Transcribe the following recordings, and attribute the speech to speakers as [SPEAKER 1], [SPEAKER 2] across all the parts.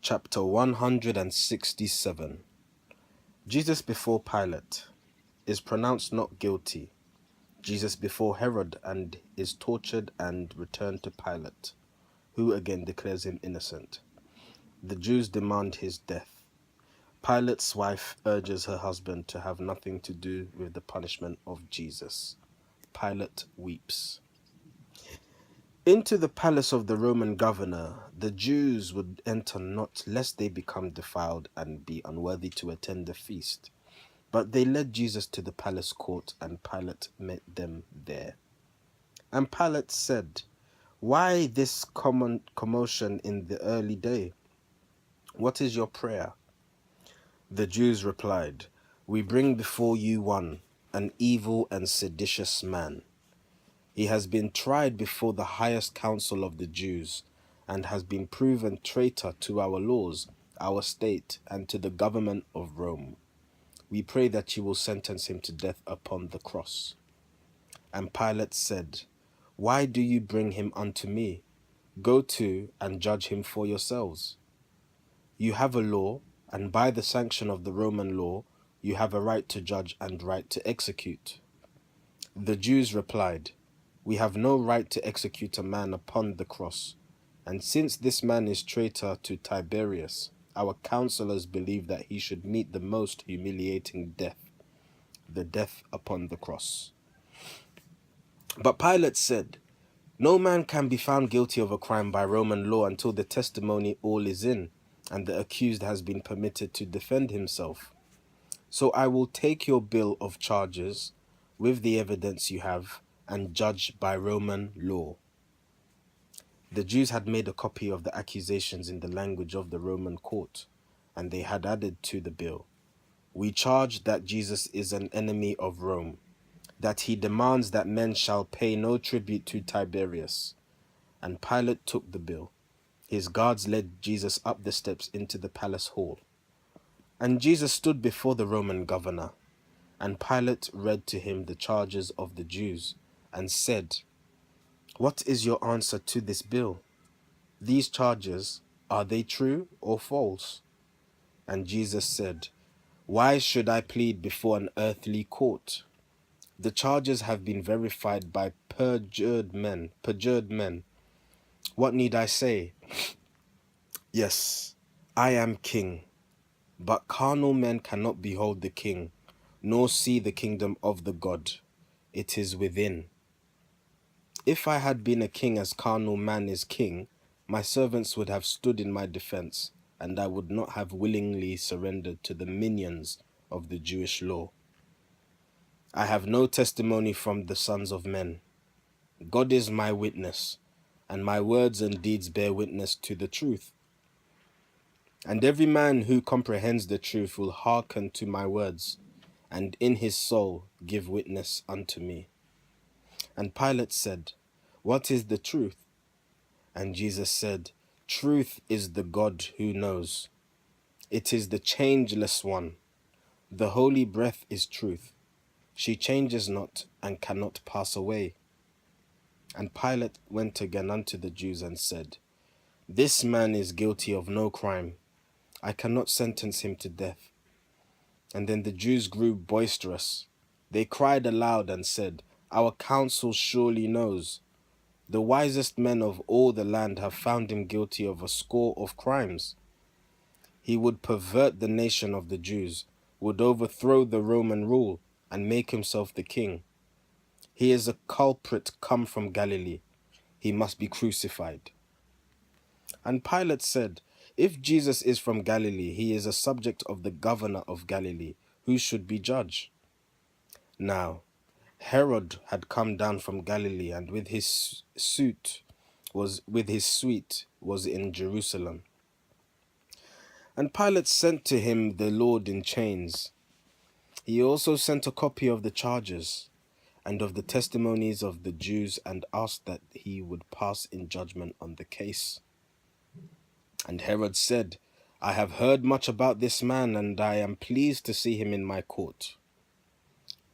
[SPEAKER 1] Chapter 167. Jesus before Pilate is pronounced not guilty. Jesus before Herod and is tortured and returned to Pilate, who again declares him innocent. The Jews demand his death. Pilate's wife urges her husband to have nothing to do with the punishment of Jesus. Pilate weeps. Into the palace of the Roman governor, the Jews would enter not, lest they become defiled and be unworthy to attend the feast. But they led Jesus to the palace court, and Pilate met them there. And Pilate said, "Why this commotion in the early day? What is your prayer?" The Jews replied, "We bring before you one, an evil and seditious man. He has been tried before the highest council of the Jews, and has been proven traitor to our laws, our state, and to the government of Rome. We pray that you will sentence him to death upon the cross." And Pilate said, "Why do you bring him unto me? Go to and judge him for yourselves. You have a law, and by the sanction of the Roman law, you have a right to judge and right to execute." The Jews replied, "We have no right to execute a man upon the cross, and since this man is traitor to Tiberius, our counselors believe that he should meet the most humiliating death, the death upon the cross." But Pilate said, "No man can be found guilty of a crime by Roman law until the testimony all is in, and the accused has been permitted to defend himself. So I will take your bill of charges with the evidence you have, and judge by Roman law." The Jews had made a copy of the accusations in the language of the Roman court, and they had added to the bill, "We charge that Jesus is an enemy of Rome, that he demands that men shall pay no tribute to Tiberius." And Pilate took the bill. His guards led Jesus up the steps into the palace hall. And Jesus stood before the Roman governor, and Pilate read to him the charges of the Jews, and said, "What is your answer to this bill? These charges, are they true or false?" And Jesus said, "Why should I plead before an earthly court? The charges have been verified by perjured men. What need I say? Yes, I am king, but carnal men cannot behold the king, nor see the kingdom of the God. It is within. If I had been a king as carnal man is king, my servants would have stood in my defense, and I would not have willingly surrendered to the minions of the Jewish law. I have no testimony from the sons of men. God is my witness, and my words and deeds bear witness to the truth. And every man who comprehends the truth will hearken to my words, and in his soul give witness unto me." And Pilate said, "What is the truth?" And Jesus said, "Truth is the God who knows. It is the changeless one. The holy breath is truth. She changes not and cannot pass away." And Pilate went again unto the Jews and said, "This man is guilty of no crime. I cannot sentence him to death." And then the Jews grew boisterous. They cried aloud and said, "Our council surely knows. The wisest men of all the land have found him guilty of a score of crimes. He would pervert the nation of the Jews, would overthrow the Roman rule, and make himself the king. He is a culprit come from Galilee. He must be crucified." And Pilate said, "If Jesus is from Galilee, he is a subject of the governor of Galilee, who should be judge." Now, Herod had come down from Galilee, and with his suite was in Jerusalem. And Pilate sent to him the Lord in chains. He also sent a copy of the charges and of the testimonies of the Jews, and asked that he would pass in judgment on the case. And Herod said, "I have heard much about this man, and I am pleased to see him in my court."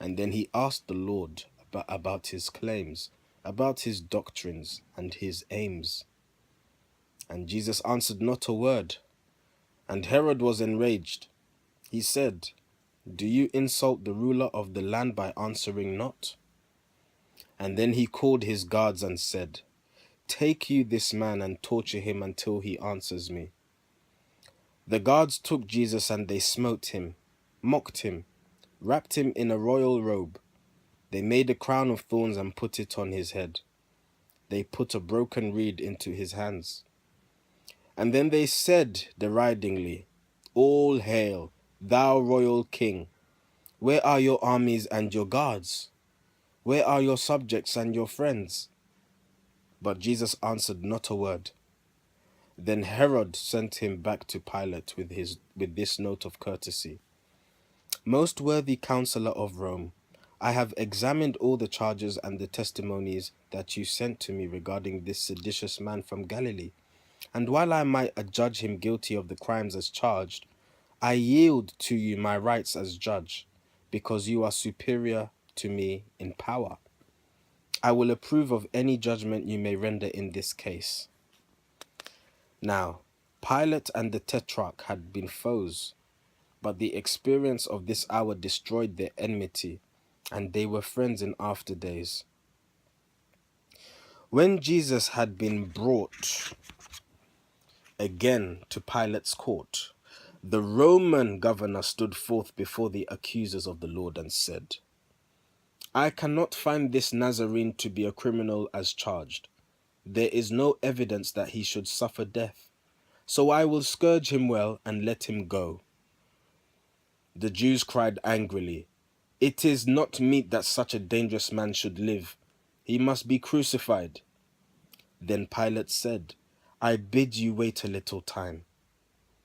[SPEAKER 1] And then he asked the Lord about his claims, about his doctrines and his aims. And Jesus answered not a word. And Herod was enraged. He said, "Do you insult the ruler of the land by answering not?" And then he called his guards and said, "Take you this man and torture him until he answers me." The guards took Jesus and they smote him, mocked him, wrapped him in a royal robe. They made a crown of thorns and put it on his head. They put a broken reed into his hands. And then they said deridingly, "All hail, thou royal king! Where are your armies and your guards? Where are your subjects and your friends?" But Jesus answered not a word. Then Herod sent him back to Pilate with this note of courtesy: "Most worthy counselor of Rome, I have examined all the charges and the testimonies that you sent to me regarding this seditious man from Galilee. And while I might adjudge him guilty of the crimes as charged, I yield to you my rights as judge, because you are superior to me in power. I will approve of any judgment you may render in this case." Now, Pilate and the Tetrarch had been foes, but the experience of this hour destroyed their enmity, and they were friends in after days. When Jesus had been brought again to Pilate's court, the Roman governor stood forth before the accusers of the Lord and said, "I cannot find this Nazarene to be a criminal as charged. There is no evidence that he should suffer death. So I will scourge him well and let him go." The Jews cried angrily, "It is not meet that such a dangerous man should live. He must be crucified." Then Pilate said, "I bid you wait a little time."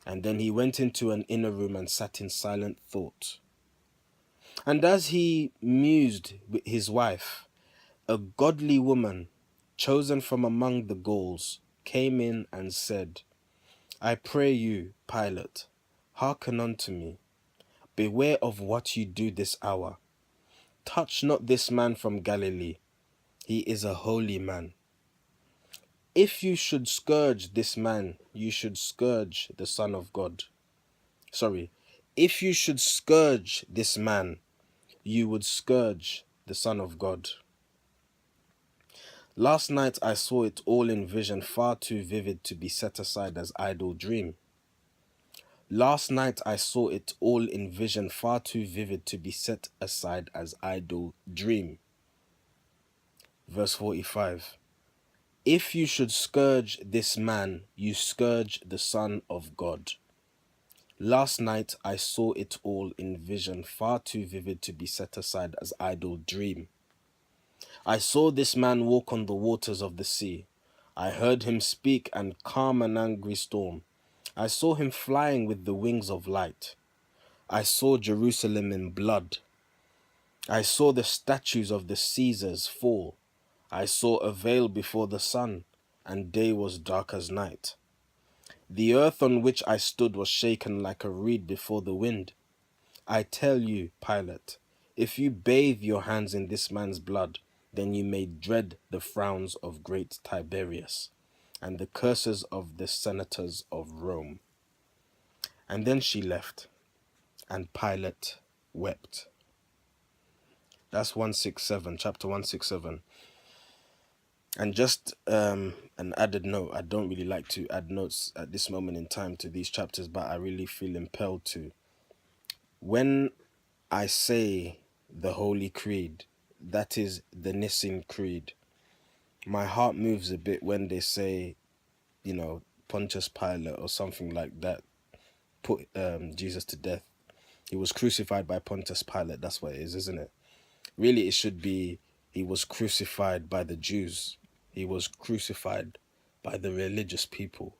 [SPEAKER 1] And then he went into an inner room and sat in silent thought. And as he mused with his wife, a godly woman, chosen from among the Gauls, came in and said, "I pray you, Pilate, hearken unto me. Beware of what you do this hour. Touch not this man from Galilee. He is a holy man. If you should scourge this man, you should scourge the Son of God. If you should scourge this man, you would scourge the Son of God. Last night I saw it all in vision far too vivid to be set aside as idle dream. Last night I saw it all in vision far too vivid to be set aside as idle dream." Verse 45. "If you should scourge this man, you scourge the Son of God. Last night I saw it all in vision far too vivid to be set aside as idle dream. I saw this man walk on the waters of the sea. I heard him speak and calm an angry storm. I saw him flying with the wings of light. I saw Jerusalem in blood. I saw the statues of the Caesars fall. I saw a veil before the sun, and day was dark as night. The earth on which I stood was shaken like a reed before the wind. I tell you, Pilate, if you bathe your hands in this man's blood, then you may dread the frowns of great Tiberius and the curses of the senators of Rome." And then she left, and Pilate wept. That's 167, chapter 167. And just an added note, I don't really like to add notes at this moment in time to these chapters, but I really feel impelled to. When I say the Holy Creed, that is the Nicene Creed, my heart moves a bit when they say, Pontius Pilate or something like that put Jesus to death. He was crucified by Pontius Pilate. That's what it is, isn't it? Really, it should be he was crucified by the Jews. He was crucified by the religious people.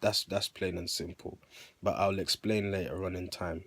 [SPEAKER 1] That's plain and simple. But I'll explain later on in time.